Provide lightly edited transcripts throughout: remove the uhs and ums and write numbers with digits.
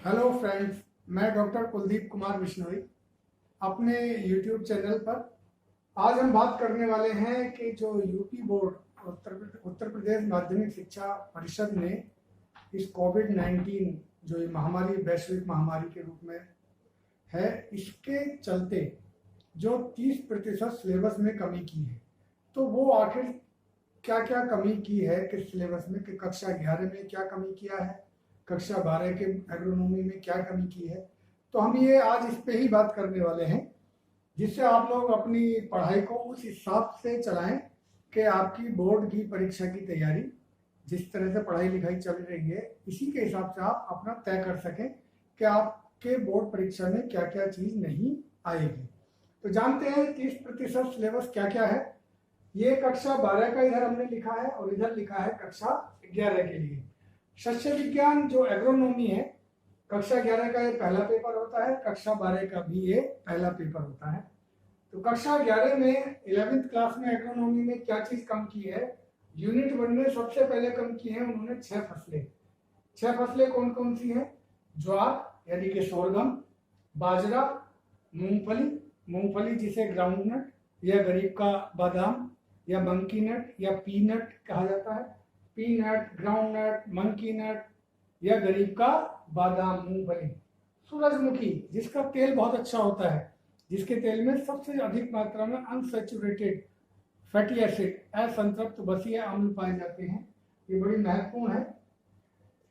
Hello friends, मैं doctor Kuldeep Kumar Bishnoi अपने YouTube channel पर आज हम बात करने वाले हैं कि जो यूपी बोर्ड उत्तर प्रदेश माध्यमिक शिक्षा परिषद ने इस कोविड-19 जो ये महामारी वैश्विक महामारी के रूप में है, इसके चलते जो 30% सिलेबस में कमी की है, तो वो आखिर क्या क्या कमी की है किस सिलेबस में, कि कक्षा 11 में क्या कमी किया है, कक्षा 12 के एग्रोनॉमी में क्या कमी की है। तो हम ये आज इस पे ही बात करने वाले हैं, जिससे आप लोग अपनी पढ़ाई को उस हिसाब से चलाएं कि आपकी बोर्ड की परीक्षा की तैयारी जिस तरह से पढ़ाई लिखाई चल रही है, इसी के हिसाब से आप अपना तय कर सकें कि आपके बोर्ड परीक्षा में क्या क्या चीज़ नहीं आएगी। तो जानते हैं 30% सिलेबस क्या क्या है। ये कक्षा 12 का इधर हमने लिखा है और इधर लिखा है कक्षा 11 के लिए। शस्य विज्ञान जो एग्रोनॉमी है, कक्षा 11 का ये पहला पेपर होता है, कक्षा 12 का भी ये पहला पेपर होता है। तो कक्षा 11 में 11th क्लास में एग्रोनॉमी में क्या चीज कम की है, यूनिट 1 में सबसे पहले कम की है उन्होंने 6 फसलें। 6 फसलें कौन कौन सी हैं? ज्वार यानी कि सोरगम, बाजरा, मूंगफली, मूंगफली जिसे ग्राउंडनट या गरीब का बादाम या मंकी नट या पीनट कहा जाता है, पीनट, ग्राउंडनट, मंकी नट या गरीब का बादाम, मूंगफली। सूरजमुखी जिसका तेल बहुत अच्छा होता है, जिसके तेल में सबसे अधिक मात्रा में अनसैचुरेटेड फैटी एसिड असंतृप्त बसीय अम्ल पाए जाते हैं, ये बड़ी महत्वपूर्ण है।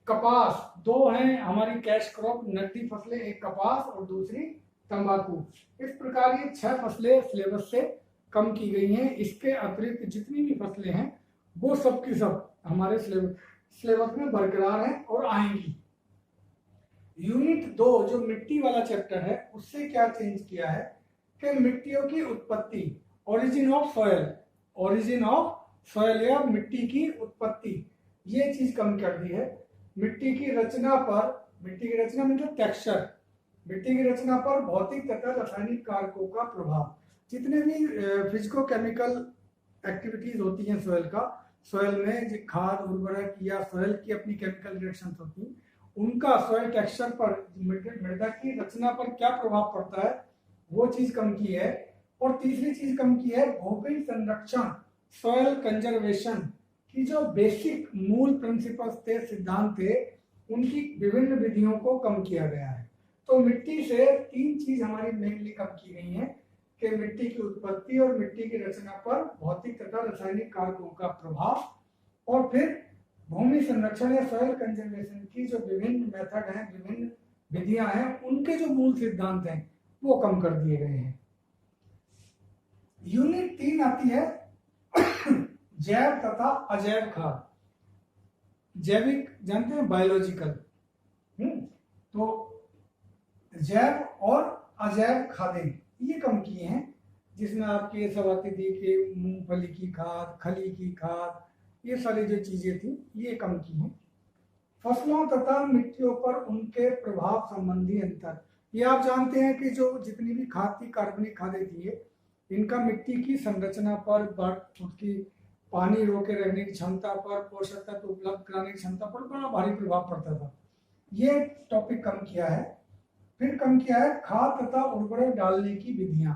कपास, दो हैं हमारी कैश क्रॉप नकदी फसलें, एक कपास और दूसरी तंबाकू। इस प्रकार ये 6 फसलें सिलेबस से कम की गई हैं। इसके अतिरिक्त जितनी भी फसलें हैं वो सब की सब हमारे सिलेबस में बरकरार हैं और आएंगी। यूनिट 2 जो मिट्टी वाला चैप्टर है, उससे क्या चेंज किया है कि मिट्टियों की उत्पत्ति, origin of soil, origin of soil या मिट्टी की उत्पत्ति, ये चीज कम कर दी है। मिट्टी की रचना पर, मिट्टी की रचना मतलब टेक्सचर, मिट्टी की रचना पर भौतिक तथा रासायनिक कारकों का प्रभाव, जितने भी फिजिको केमिकल एक्टिविटीज होती हैं सॉयल का, सॉयल में खाद उर्वरक या सॉयल की अपनी केमिकल रिएक्शंस होती हैं, उनका सॉयल टेक्सचर पर, मृदा की रचना पर क्या प्रभाव पड़ता है, वो चीज कम की है। और तीसरी चीज कम की है भूमि संरक्षण, सॉयल कंजर्वेशन की जो बेसिक मूल प्रिंसिपल्स थे, सिद्धांत थे, उनकी विभिन्न विधियों को कम किया गया है। तो मिट्टी से 3 चीज हमारी मेनली कम की गई है कि मिट्टी की उत्पत्ति और मिट्टी की रचना पर भौतिक तथा रासायनिक कारकों का प्रभाव, और फिर भूमि संरक्षण या सॉइल कंजर्वेशन की जो विभिन्न मेथड हैं, विभिन्न विधियां हैं, उनके जो मूल सिद्धांत हैं वो कम कर दिए गए हैं। यूनिट 3 आती है जैव तथा अजैव खाद। जैविक जानते हैं, बायोलॉजिकल, तो जैव और अजैव खादें ये कम किए हैं, जिसमें आपकी सब आती थी कि मूंगफली की खाद, खली की खाद, ये सारी जो चीजें थी ये कम की हैं। फसलों तथा मिट्टियों पर उनके प्रभाव संबंधी अंतर, ये आप जानते हैं कि जो जितनी भी खाद थी, कार्बनिक खादें थी, इनका मिट्टी की संरचना पर, उसकी पानी रोके रखने की क्षमता पर, पोषक तत्व उपलब्ध कराने की क्षमता पर बड़ा भारी प्रभाव पड़ता था। ये टॉपिक कम किया है। फिर कम किया है खाद तथा उर्वरक डालने की विधियां।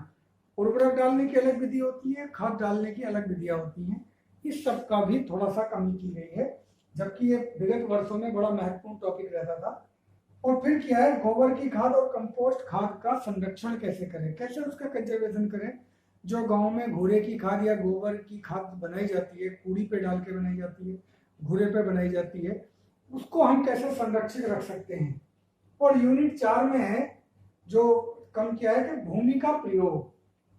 उर्वरक डालने की अलग विधि होती है, खाद डालने की अलग विधियां होती हैं, इस सब का भी थोड़ा सा कमी की गई है, जबकि ये विगत वर्षों में बड़ा महत्वपूर्ण टॉपिक रहता था। और फिर किया है गोबर की खाद और कंपोस्ट खाद का संरक्षण कैसे करें, कैसे उसका कंजर्वेशन करें। जो गांव में घूरे की खाद या गोबर की खाद बनाई जाती है, कूड़ी पे डाल के बनाई जाती है, घूरे पे बनाई जाती है, उसको हम कैसे संरक्षित रख सकते हैं। और यूनिट 4 में है जो कम किया है कि भूमि का प्रयोग।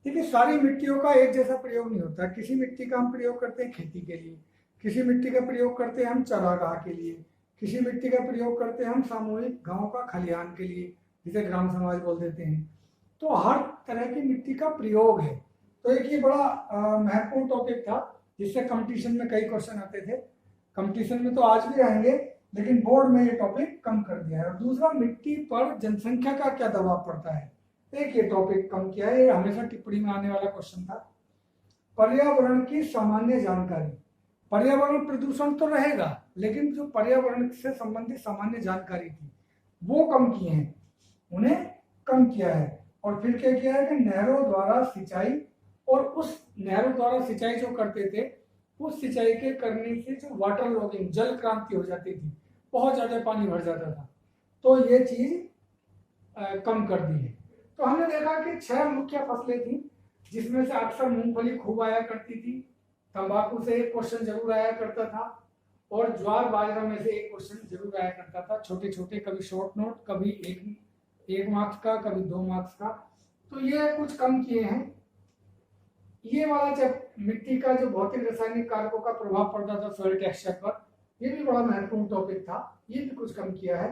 देखिए, सारी मिट्टियों का एक जैसा प्रयोग नहीं होता। किसी मिट्टी का हम प्रयोग करते हैं खेती के लिए, किसी मिट्टी का प्रयोग करते हैं हम चारागाह के लिए, किसी मिट्टी का प्रयोग करते हैं हम सामूहिक गांव का खलिहान के लिए, जिसे ग्राम समाज बोल देते हैं। तो हर तरह की मिट्टी का प्रयोग है। तो एक ये बड़ा महत्वपूर्ण टॉपिक था, जिससे कंपटीशन में कई क्वेश्चन आते थे। कंपटीशन में तो आज भी आएंगे, लेकिन बोर्ड में ये टॉपिक कम कर दिया है। और दूसरा, मिट्टी पर जनसंख्या का क्या दबाव पड़ता है, एक ये टॉपिक कम किया है। ये हमेशा टिप्पणी में आने वाला क्वेश्चन था। पर्यावरण की सामान्य जानकारी, पर्यावरण प्रदूषण तो रहेगा, लेकिन जो पर्यावरण से संबंधित सामान्य जानकारी थी वो कम किए हैं, उन्हें कम किया है। और फिर क्या किया है कि नहरों द्वारा सिंचाई, और उस नहरों द्वारा सिंचाई जो करते थे, उस सिंचाई के करने से जो वाटर लॉगिंग, जल क्रांति हो जाती थी, बहुत ज़्यादा पानी भर जाता था, तो ये चीज़ कम कर दी है। तो हमने देखा कि 6 मुख्य फसलें थी, जिसमें से अक्सर मूंगफली खूब आया करती थी, तंबाकू से एक क्वेश्चन जरूर आया करता था, और ज्वार बाजरा में से एक क्वेश्चन जरूर आया करता था, छोटे छोटे, कभी शॉर्ट नोट, कभी एक मार्क्स का, कभी 2 मार्क्स का। तो ये कुछ कम किए हैं। ये वाला जब मिट्टी का जो भौतिक रासायनिक कारकों का प्रभाव पड़ता था सॉइल टेक्सचर पर, ये भी बड़ा महत्वपूर्ण टॉपिक था, ये भी कुछ कम किया है।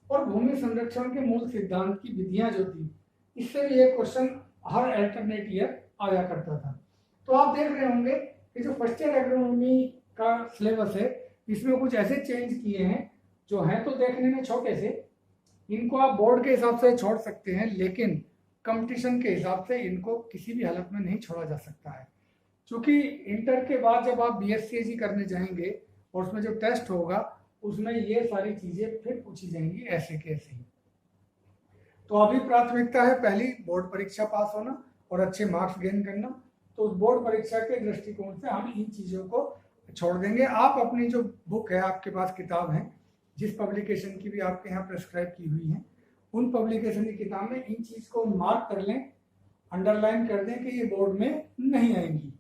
और भूमि संरक्षण के मूल सिद्धांत की विधियां जो थी, इससे भी एक क्वेश्चन हर अल्टरनेट ईयर आया करता था। तो आप देख रहे होंगे कि जो फर्स्ट ईयर एग्रोनॉमी का सिलेबस है, इसमें कुछ ऐसे चेंज किए हैं जो हैं तो देखने में छोटे से, इनको आप बोर्ड के हिसाब से छोड़ सकते हैं, लेकिन कंपटीशन के हिसाब से इनको किसी भी हालत में नहीं छोड़ा जा सकता है। क्योंकि इंटर के बाद जब आप BSc करने जाएंगे और उसमें जो टेस्ट होगा, उसमें ये सारी चीजें फिर पूछी जाएंगी ऐसे के ऐसे ही। तो अभी प्राथमिकता है पहली बोर्ड परीक्षा पास होना और अच्छे मार्क्स गेन करना। तो उस बोर्ड परीक्षा के दृष्टिकोण से हम इन चीजों को छोड़ देंगे। आप अपनी जो बुक है, आपके पास किताब है, जिस पब्लिकेशन की भी आपके यहाँ प्रेस्क्राइब की हुई है, उन पब्लिकेशन की किताब में इन चीज को मार्क कर लें, अंडरलाइन कर दें कि ये बोर्ड में नहीं आएंगी।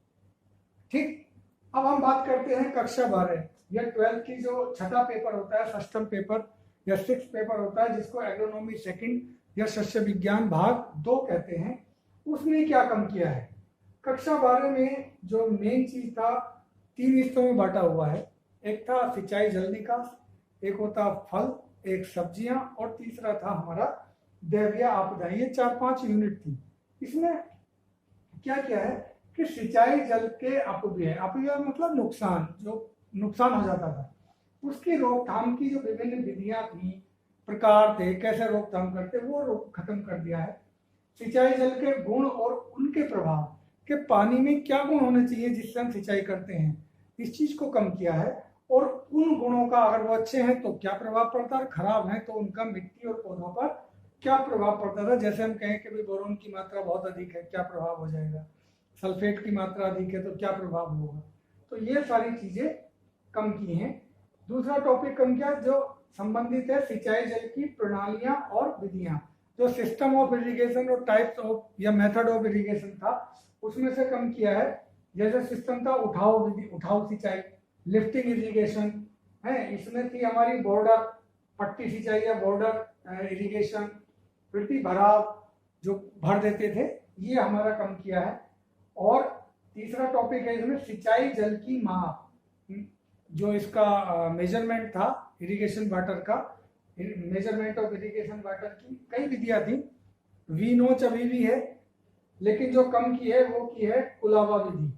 ठीक, अब हम बात करते हैं कक्षा 12 या 12th की जो छठा पेपर होता है, षष्ठम पेपर या 6th पेपर होता है, जिसको एग्रोनॉमी सेकंड या शस्य विज्ञान भाग 2 कहते हैं। उसने क्या कम किया है? कक्षा 12 में जो मेन चीज था, 3 हिस्सों में बांटा हुआ है। एक था सिंचाई जल निकास, एक होता फल, एक सब्जियां, और तीसरा था हमारा दैवीय आपदाएं। ये 4-5 यूनिट थी। इसमें क्या किया है कि सिंचाई जल के अपव्यय, अपव्यय मतलब नुकसान, जो नुकसान हो जाता था, उसकी रोकथाम की जो विभिन्न विधियां थी, प्रकार थे, कैसे रोकथाम करते, वो खत्म कर दिया है। सिंचाई जल के गुण और उनके प्रभाव, के पानी में क्या गुण होने चाहिए जिससे हम सिंचाई करते हैं, इस चीज को कम किया है। और उन गुणों का अगर वो अच्छे हैं तो क्या प्रभाव पड़ता है, खराब है तो उनका मिट्टी और पौधों पर क्या प्रभाव पड़ता था। जैसे हम कहें कि भाई बोरोन की मात्रा बहुत अधिक है, क्या प्रभाव हो जाएगा, सल्फेट की मात्रा अधिक है तो क्या प्रभाव होगा। तो ये सारी चीजें कम की हैं। दूसरा टॉपिक कम किया जो संबंधित है सिंचाई जल की प्रणालियां और विधियां, जो सिस्टम ऑफ इरिगेशन और टाइप्स ऑफ या मेथड ऑफ इरिगेशन था, उसमें से कम किया है। जैसे सिस्टम था उठाव विधि, उठाव सिंचाई, लिफ्टिंग इरिगेशन है, इसमें थी हमारी बॉर्डर पट्टी सिंचाई या बॉर्डर इरिगेशन, फिर थी भराव, जो भर देते थे, ये हमारा कम किया है। और तीसरा टॉपिक है इसमें सिंचाई जल की माप, जो इसका मेजरमेंट था इरिगेशन वाटर का, मेजरमेंट ऑफ इरिगेशन वाटर की कई विधियां थी। वी नोच अभी भी है, लेकिन जो कम की है वो की है कुलाबा विधि।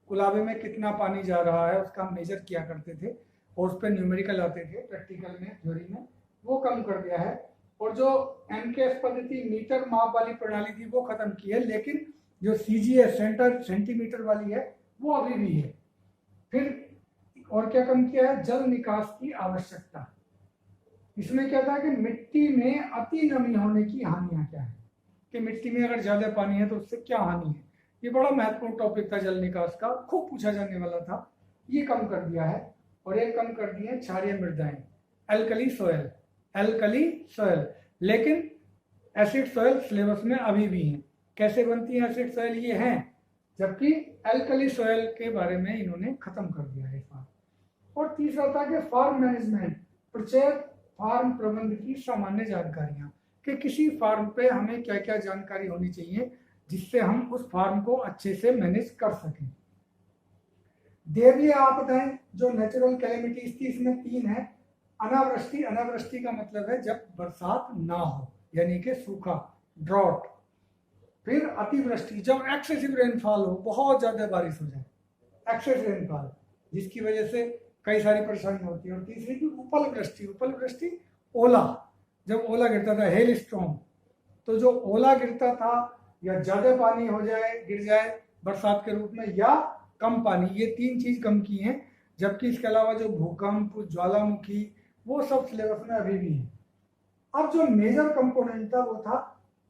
कुलाबे में कितना पानी जा रहा है उसका मेजर किया करते थे, और उस पर न्यूमेरिकल आते थे प्रैक्टिकल में, थ्योरी में, वो कम कर दिया है। और जो MKS पद्धति मीटर माप वाली प्रणाली थी वो खत्म की है, लेकिन जो CGS सेंटीमीटर वाली है वो अभी भी है। फिर और क्या कम किया है, जल निकास की आवश्यकता। इसमें क्या था कि मिट्टी में अति नमी होने की हानियां क्या है, कि मिट्टी में अगर ज्यादा पानी है तो उससे क्या हानि है। ये बड़ा महत्वपूर्ण टॉपिक था जल निकास का, खूब पूछा जाने वाला था, ये कम कर दिया है। और एक कम कर दिए क्षारीय मृदाएं, एल्कली सॉइल, एल्कली सॉइल। लेकिन एसिड सॉइल सिलेबस में अभी भी है। कैसे बनती है एसिड सॉइल, ये है, जबकि एल्कली सॉइल के बारे में इन्होंने खत्म कर दिया है इस बार। और तीसरा था कि फार्म मैनेजमेंट, प्रचेत फार्म प्रबंध की सामान्य जानकारियां, कि किसी फार्म पे हमें क्या क्या जानकारी होनी चाहिए जिससे हम उस फार्म को अच्छे से मैनेज कर सकें। दैवीय आपदाएं, जो नेचुरल कैलेमिटीज थी, इसमें 3 है। अनावृष्टि, अनावृष्टि का मतलब है जब बरसात ना हो, यानी कि सूखा, ड्रॉट। फिर अतिवृष्टि, जब एक्सेसिव रेनफॉल हो, बहुत ज्यादा बारिश हो जाए, एक्सेस रेनफॉल, जिसकी वजह से कई सारी परेशानी होती है। और तीसरी की उपल वृष्टि, उपल वृष्टि ओला, जब ओला गिरता था, हेल स्टॉर्म। तो जो ओला गिरता था, या ज्यादा पानी हो जाए, गिर जाए बरसात के रूप में, या कम पानी, ये 3 चीज कम की हैं। जबकि इसके अलावा जो भूकंप, ज्वालामुखी, वो सब सिलेबस में अभी भी है। अब जो मेजर कंपोनेंट था वो था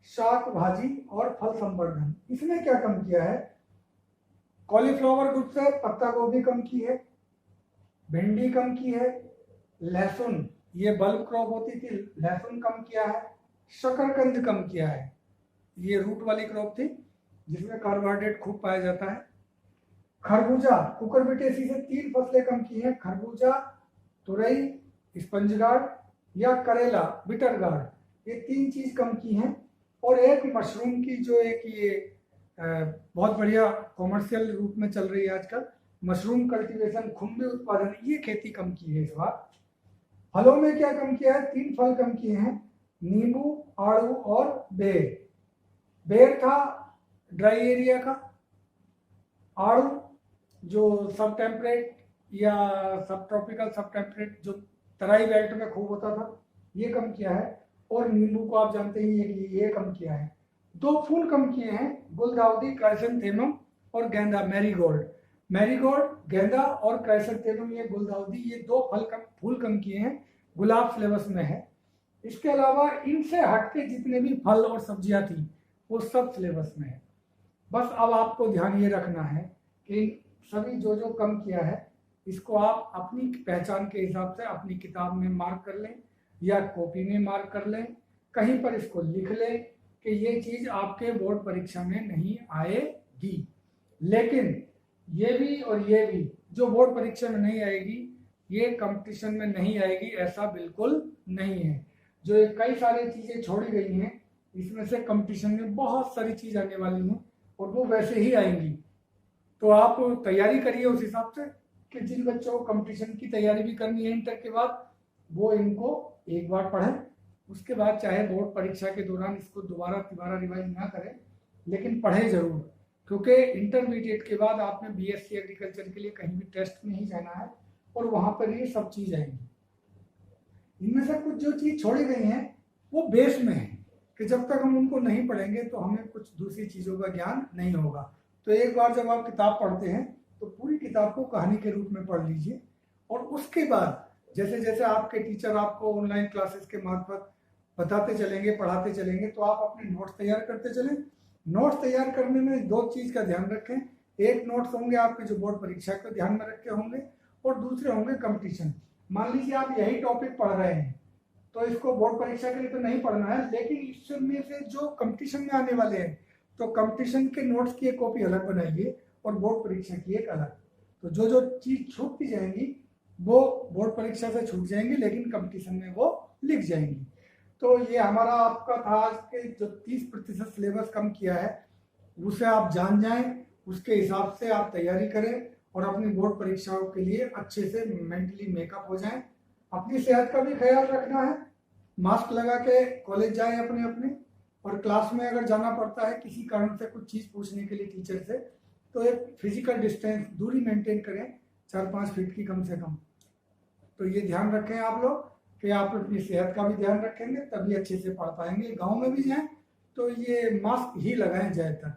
शाक भाजी और फल संवर्धन। इसमें क्या कम किया है, कॉलीफ्लावर ग्रुप से पत्ता गोभी कम की है, भिंडी कम की है, लहसुन ये बल्ब क्रॉप होती थी, लहसुन कम किया है, शकरकंद कम किया है, ये रूट वाली क्रॉप थी जिसमें कार्बोहाइड्रेट खूब पाया जाता है। खरबूजा कुकुरबिटेसी से 3 फसलें कम की हैं, खरबूजा, तुरई, स्पंज गार्ड या करेला बिटर गार्ड, ये 3 चीज कम की हैं। और एक मशरूम की जो एक ये बहुत बढ़िया कॉमर्शियल रूप में चल रही है आजकल, मशरूम कल्टीवेशन, खुम्बे उत्पादन, ये खेती कम की है इस बार। फलों में क्या कम किया है, 3 फल कम किए हैं, नींबू, आड़ू और बेर। बेर था ड्राई एरिया का, आड़ू जो सब टेम्परेट या सब ट्रॉपिकल सब टेम्परेट जो तराई बेल्ट में खूब होता था, ये कम किया है। और नींबू को आप जानते ही हैं कि ये कम किया है। 2 फूल कम किए हैं, गुलदाउदी, क्राइसेंथेमम और गेंदा, मैरीगोल्ड। मैरीगोल्ड, गेंदा और क्राइसेंथेमम, ये गुलदाउदी, ये 2 फूल कम किए हैं, गुलाब फ्लेवर्स में है। इसके अलावा इनसे हटके जितने भी फल और सब्जियां थी वो सब फ्लेवर्स में है। बस अब आपको ध्यान ये रखना है कि सभी जो जो कम किया है इसको आप अपनी पहचान के हिसाब से अपनी किताब में मार्क कर लें या कॉपी में मार्क कर लें, कहीं पर इसको लिख लें कि ये चीज आपके बोर्ड परीक्षा में नहीं आएगी। लेकिन ये भी और ये भी जो बोर्ड परीक्षा में नहीं आएगी ये कंपटीशन में नहीं आएगी, ऐसा बिल्कुल नहीं है। जो ये कई सारी चीजें छोड़ी गई हैं इसमें से कंपटीशन में बहुत सारी चीज आने वाली हैं और वो वैसे ही आएंगी। तो आप तैयारी करिए उस हिसाब से कि जिन बच्चों को कंपटीशन की तैयारी भी करनी है इंटर के बाद, वो इनको एक बार पढ़ें, उसके बाद चाहे बोर्ड परीक्षा के दौरान इसको दोबारा रिवाइज ना करें, लेकिन पढ़ें जरूर, क्योंकि इंटरमीडिएट के बाद आपने बीएससी एग्रीकल्चर के लिए कहीं भी टेस्ट में ही जाना है और वहां पर ये सब चीज आएंगी। इनमें से कुछ जो चीज छोड़ी गई हैं वो बेस में है कि जब तक हम उनको नहीं पढ़ेंगे तो हमें कुछ दूसरी चीजों का ज्ञान नहीं होगा। तो एक बार जब आप किताब पढ़ते हैं तो पूरी किताब को कहानी के रूप में पढ़ लीजिए और उसके बाद जैसे जैसे आपके टीचर आपको ऑनलाइन क्लासेस के मार्फत बताते चलेंगे, पढ़ाते चलेंगे, तो आप अपने नोट्स तैयार करते चलें। नोट्स तैयार करने में 2 चीज का ध्यान रखें, एक नोट्स होंगे आपके जो बोर्ड परीक्षा को ध्यान में रखे होंगे और दूसरे होंगे कंपटीशन। मान लीजिए आप यही टॉपिक पढ़ रहे हैं तो इसको बोर्ड परीक्षा के लिए तो नहीं पढ़ना है, लेकिन इसमें से जो कंपटीशन में आने वाले हैं तो कंपटीशन के नोट्स की एक कॉपी अलग बनाइए और बोर्ड परीक्षा की एक अलग। तो जो जो चीज छूटती जाएंगी वो बोर्ड परीक्षा से छूट जाएंगी लेकिन कंपटीशन में वो लिख जाएंगी। तो ये हमारा आपका था आज के जो 30% सिलेबस कम किया है उसे आप जान जाएं, उसके हिसाब से आप तैयारी करें और अपनी बोर्ड परीक्षाओं के लिए अच्छे से मेंटली मेकअप हो जाएं। अपनी सेहत का भी ख्याल रखना है, मास्क लगा के कॉलेज जाएं अपने अपने, और क्लास में अगर जाना पड़ता है किसी कारण से कुछ चीज़ पूछने के लिए टीचर से, तो एक फिजिकल डिस्टेंस दूरी मेंटेन करें 4-5 फीट की कम से कम। तो ये ध्यान रखें आप लोग कि आप अपनी सेहत का भी ध्यान रखेंगे तभी अच्छे से पढ़ पाएंगे। गाँव में भी जाएं तो ये मास्क ही लगाएं ज़्यादातर,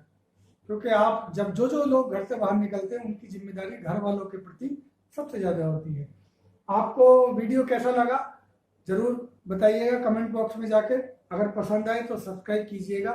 क्योंकि आप जब जो जो लोग घर से बाहर निकलते हैं उनकी जिम्मेदारी घर वालों के प्रति सबसे ज़्यादा होती है। आपको वीडियो कैसा लगा जरूर बताइएगा कमेंट बॉक्स में जाकर। अगर पसंद आए तो सब्सक्राइब कीजिएगा।